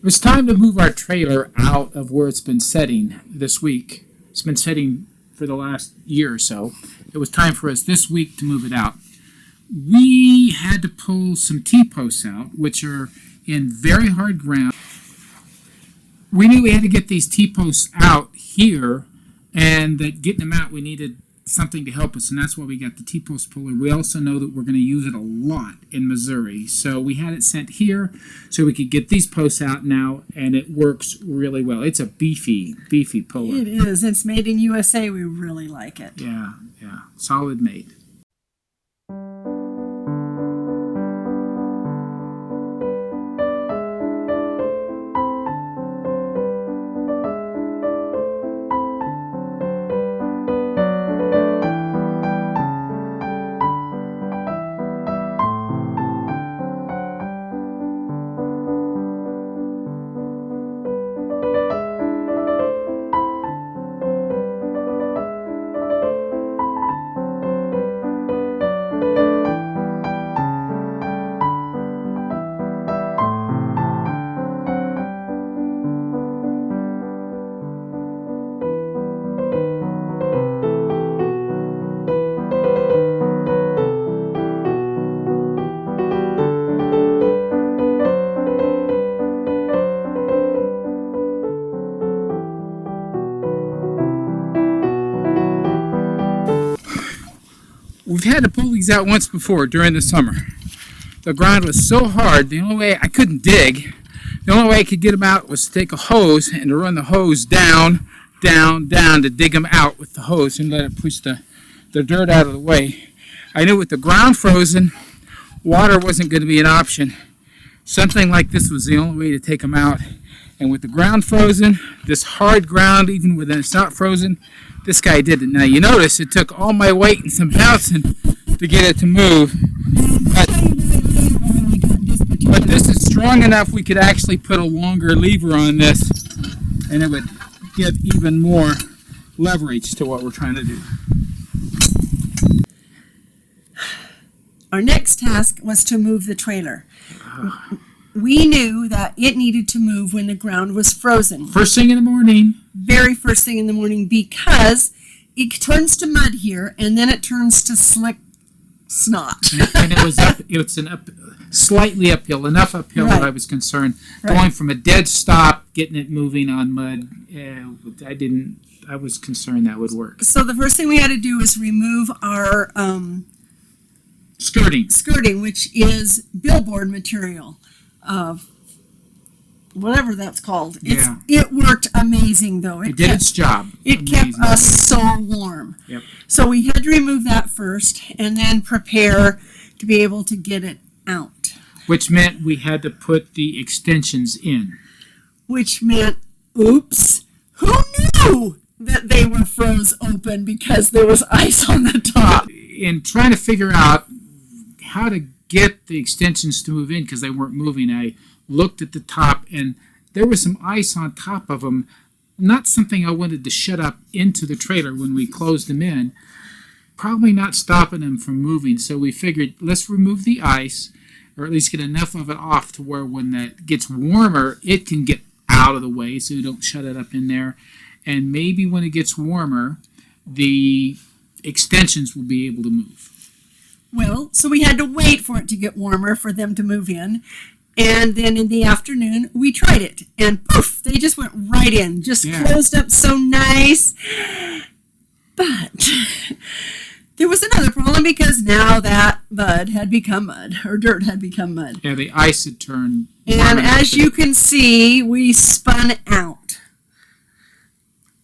It was time to move our trailer out of where it's been setting this week. It's been setting for the last year or so. It was time for us this week to move it out. We had to pull some T-posts out, which are in very hard ground. We knew we had to get these T-posts out here, and that getting them out, we needed something to help us, and that's why we got the T-post puller. We also know that we're going to use it a lot in Missouri, so we had it sent here so we could get these posts out now, and it works really well. It's a beefy puller. It is. It's made in USA. We really like it. Yeah, solid made. We've had to pull these out once before during the summer. The ground was so hard, the only way I couldn't dig, the only way I could get them out was to take a hose and to run the hose down, to dig them out with the hose and let it push the dirt out of the way. I knew with the ground frozen, water wasn't going to be an option. Something like this was the only way to take them out. And with the ground frozen, this hard ground, even when it's not frozen, this guy did it. Now you notice it took all my weight and some bouncing to get it to move. But this is strong enough we could actually put a longer lever on this and it would give even more leverage to what we're trying to do. Our next task was to move the trailer. We knew that it needed to move when the ground was frozen. First thing in the morning. Very first thing in the morning, because it turns to mud here and then it turns to slick snot. And it's slightly uphill, enough uphill Right. that I was concerned. Right. Going from a dead stop, getting it moving on mud, I was concerned that would work. So the first thing we had to do was remove our Skirting, which is billboard material. Whatever that's called. It worked amazing, though. It did its job. It kept us so warm. Yep. So we had to remove that first and then prepare to be able to get it out. Which meant we had to put the extensions in. Which meant, oops, who knew that they were froze open because there was ice on the top? In trying to figure out how to get the extensions to move in because they weren't moving, I looked at the top and there was some ice on top of them. Not something I wanted to shut up into the trailer when we closed them in. Probably not stopping them from moving. So we figured let's remove the ice, or at least get enough of it off to where when that gets warmer, it can get out of the way so you don't shut it up in there. And maybe when it gets warmer, the extensions will be able to move. Well, so we had to wait for it to get warmer for them to move in. And then in the afternoon, we tried it. And poof, they just went right in. Just closed up so nice. But there was another problem because now that mud had become mud, or dirt had become mud. Yeah, the ice had turned. And as you can see, we spun out.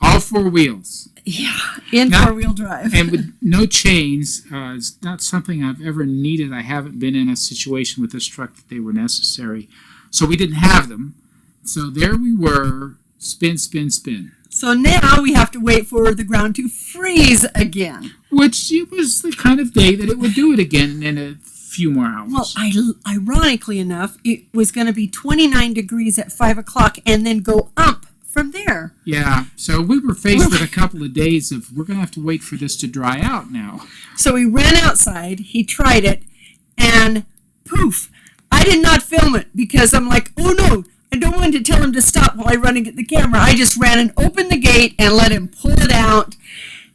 All four wheels. Yeah, in four-wheel drive. And with no chains, it's not something I've ever needed. I haven't been in a situation with this truck that they were necessary. So we didn't have them. So there we were, spin. So now we have to wait for the ground to freeze again. Which it was the kind of day that it would do it again in a few more hours. Well, ironically enough, it was going to be 29 degrees at 5 o'clock and then go up from there. Yeah, so we were faced with a couple of days of we're going to have to wait for this to dry out now. So we ran outside, he tried it, and poof, I did not film it because I'm like, oh no, I don't want to tell to stop while I run and get the camera. I just ran and opened the gate and let him pull it out,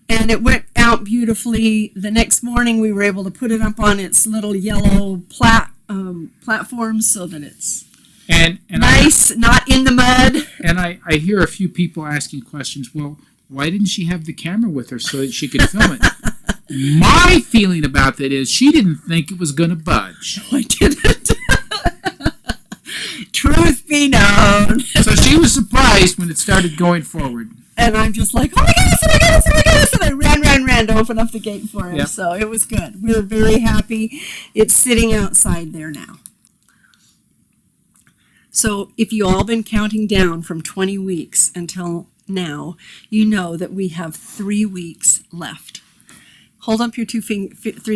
and it went out beautifully. The next morning, we were able to put it up on its little yellow platform so that it's nice, not in the mud. And I hear a few people asking questions. Well, why didn't she have the camera with her so that she could film it? My feeling about that is she didn't think it was going to budge. No, I didn't. Truth be known. So she was surprised when it started going forward. And I'm just like, oh my goodness, oh my goodness, oh my goodness. And I ran to open up the gate for him. Yep. So it was good. We were very happy. It's sitting outside there now. So if you all been counting down from 20 weeks until now, you know that we have 3 weeks left. Hold up your 3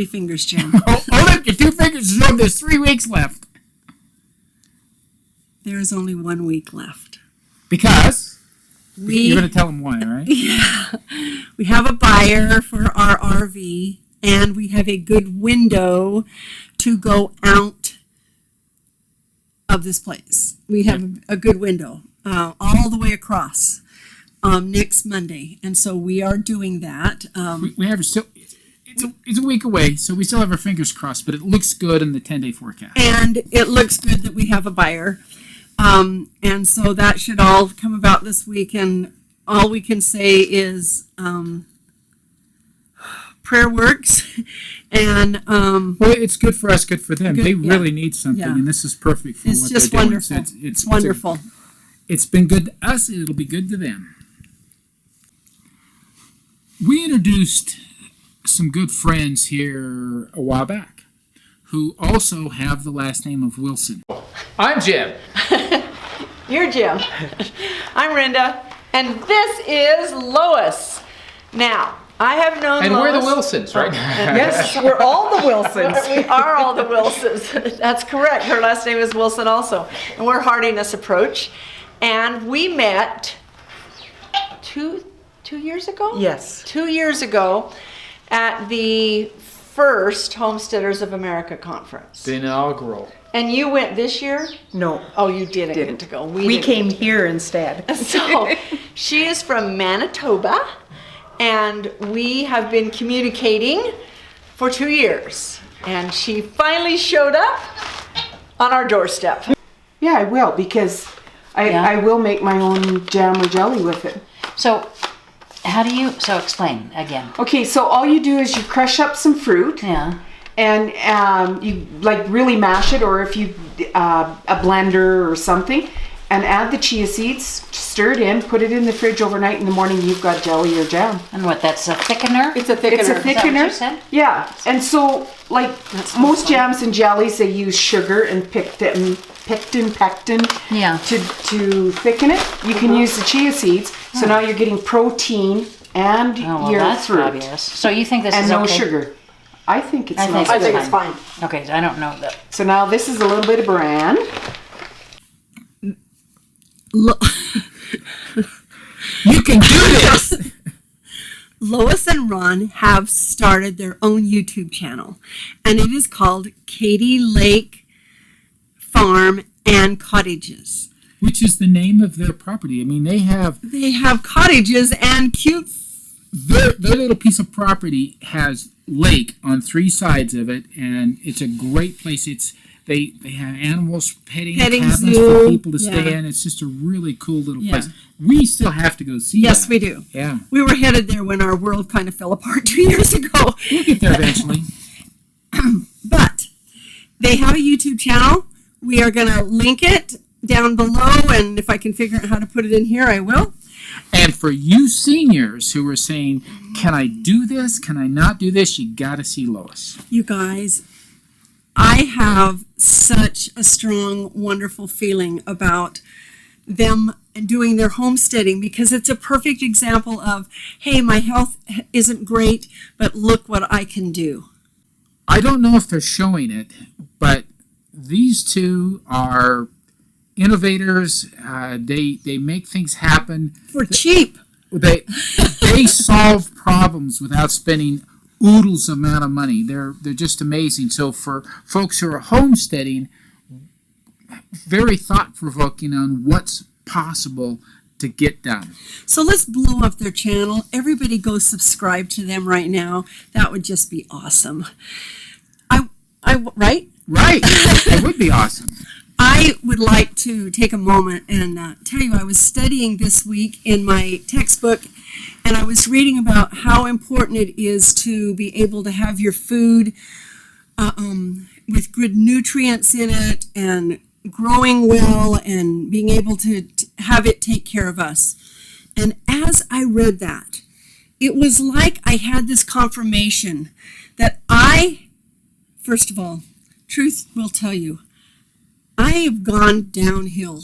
fingers, Jim. Hold up your 2 fingers. There's 3 weeks left. There is only 1 week left. Because you're going to tell them why, right? Yeah. We have a buyer for our RV, and we have a good window to go out of this place. We have a good window all the way across next Monday, and so we are doing that. We have still. It's a week away, so we still have our fingers crossed, but it looks good in the 10-day forecast. And it looks good that we have a buyer. And so that should all come about this week, and all we can say is prayer works. And well, it's good for us, good for them. They really need something, and this is perfect for what they're doing. It's just wonderful. It's wonderful. It's been good to us, and it'll be good to them. We introduced some good friends here a while back who also have the last name of Wilson. I'm Jim. You're Jim. I'm Renda. And this is Lois. Now, I have known and Lois. we're the Wilsons, right? Yes, we're all the Wilsons. We are all the Wilsons. That's correct. Her last name is Wilson also. And we're Heartiness Approach. And we met two years ago? Yes. 2 years ago at the first Homesteaders of America conference. The inaugural. And you went this year? No. Oh, you didn't get to go. We came here instead. So she is from Manitoba, and we have been communicating for 2 years. And she finally showed up on our doorstep. Yeah, I will, because I will make my own jam or jelly with it. So, so explain again. Okay, so all you do is you crush up some fruit. Yeah. And you like really mash it, or if you a blender or something, and add the chia seeds, stir it in, put it in the fridge overnight. In the morning, you've got jelly or jam. And what? That's a thickener. It's a thickener. It's a thickener. Is that what you said? Yeah, and so like most jams and jellies, they use sugar and pectin, Yeah. to thicken it. You can use the chia seeds. So now you're getting protein and your that's fruit. fabulous. So you think this and is no okay? sugar. I think it's I not. I think it's fine. Okay, I don't know that. So now this is a little bit of bran. You can do this! Lois and Ron have started their own YouTube channel, and it is called Katy Lake Farm and Cottages. Which is the name of their property. I mean, they have cottages and cute. Their little piece of property has lake on 3 sides of it, and it's a great place. They have animals, petting cabins zoo, for people to stay in. It's just a really cool little place. We still have to go see that. Yes, we do. Yeah. We were headed there when our world kind of fell apart 2 years ago. We'll get there eventually. But they have a YouTube channel. We are going to link it down below, and if I can figure out how to put it in here, I will. And for you seniors who are saying, can I do this? Can I not do this? You got to see Lois. You guys, I have such a strong, wonderful feeling about them doing their homesteading, because it's a perfect example of, hey, my health isn't great, but look what I can do. I don't know if they're showing it, but these two are innovators. They make things happen For cheap. They solve problems without spending oodles amount of money. They're just amazing. So for folks who are homesteading, very thought provoking on what's possible to get done. So let's blow up their channel. Everybody go subscribe to them right now. That would just be awesome. Right? Right. It would be awesome. I would like to take a moment and tell you I was studying this week in my textbook, and I was reading about how important it is to be able to have your food with good nutrients in it and growing well and being able to have it take care of us. And as I read that, it was like I had this confirmation that first of all, truth will tell you, I have gone downhill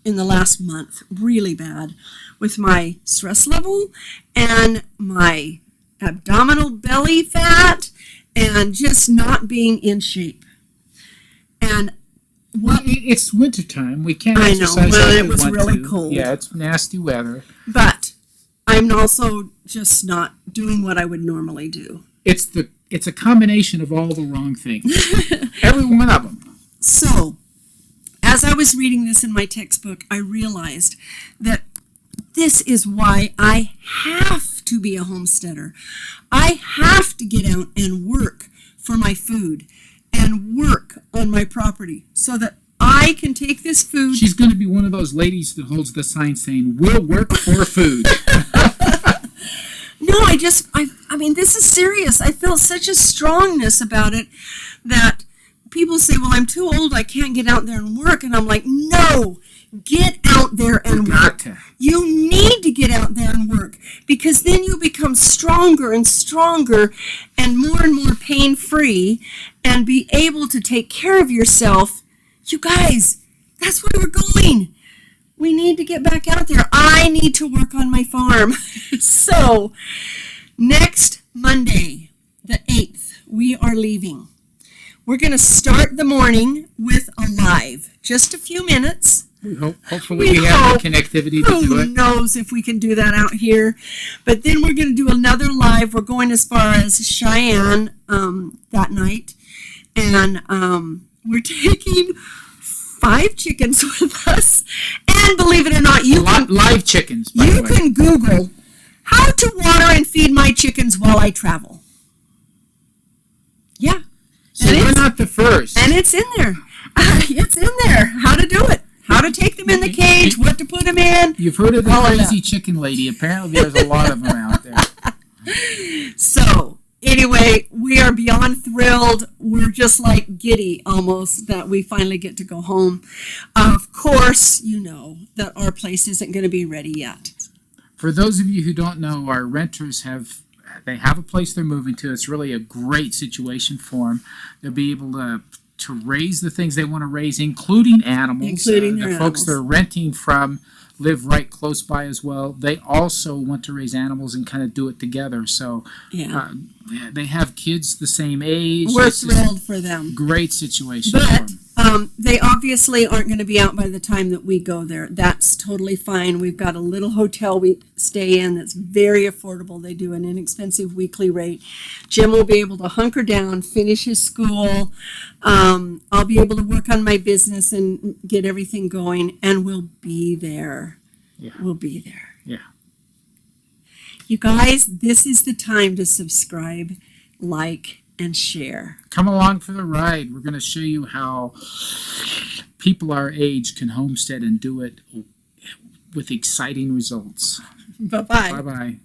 in the last month really bad with my stress level and my abdominal belly fat and just not being in shape. And Well, it's wintertime. We can't I know. exercise Well, like it we was want really to. cold. Yeah, it's nasty weather. But I'm also just not doing what I would normally do. It's a combination of all the wrong things. Every one of them. So, as I was reading this in my textbook, I realized that this is why I have to be a homesteader. I have to get out and work for my food and work on my property so that I can take this food. She's going to be one of those ladies that holds the sign saying, "We'll work for food." No, I mean, this is serious. I feel such a strongness about it that people say, well, I'm too old, I can't get out there and work. And I'm like, no, get out there and work. You need to get out there and work because then you become stronger and stronger and more pain-free and be able to take care of yourself. You guys, that's where we're going. We need to get back out there. I need to work on my farm. So, next Monday, the 8th, we are leaving. We're going to start the morning with a live. Just a few minutes. Hopefully we have the connectivity to do it. Who knows if we can do that out here. But then we're going to do another live. We're going as far as Cheyenne that night. And we're taking 5 chickens with us. And believe it or not, live chickens, by the way. You can Google how to water and feed my chickens while I travel. Yeah. So we're not the first. And it's in there. It's in there. How to do it. How to take them in the cage, what to put them in. You've heard of the crazy chicken lady. Apparently there's a lot of them out there. So, anyway, we are beyond thrilled. We're just like giddy almost that we finally get to go home. Of course, you know that our place isn't going to be ready yet. For those of you who don't know, our renters have a place they're moving to. It's really a great situation for them. They'll be able to raise the things they want to raise, including animals. Including their the folks animals. they're renting from live right close by as well. They also want to raise animals and kind of do it together. So they have kids the same age. We're It's just thrilled for them. great situation for But them. they obviously aren't going to be out by the time that we go there. That's totally fine. We've got a little hotel we stay in that's very affordable. They do an inexpensive weekly rate. Jim will be able to hunker down, finish his school. I'll be able to work on my business and get everything going, and we'll be there. Yeah. We'll be there. Yeah. You guys, this is the time to subscribe, like, and share. Come along for the ride. We're going to show you how people our age can homestead and do it with exciting results. Bye-bye. Bye-bye.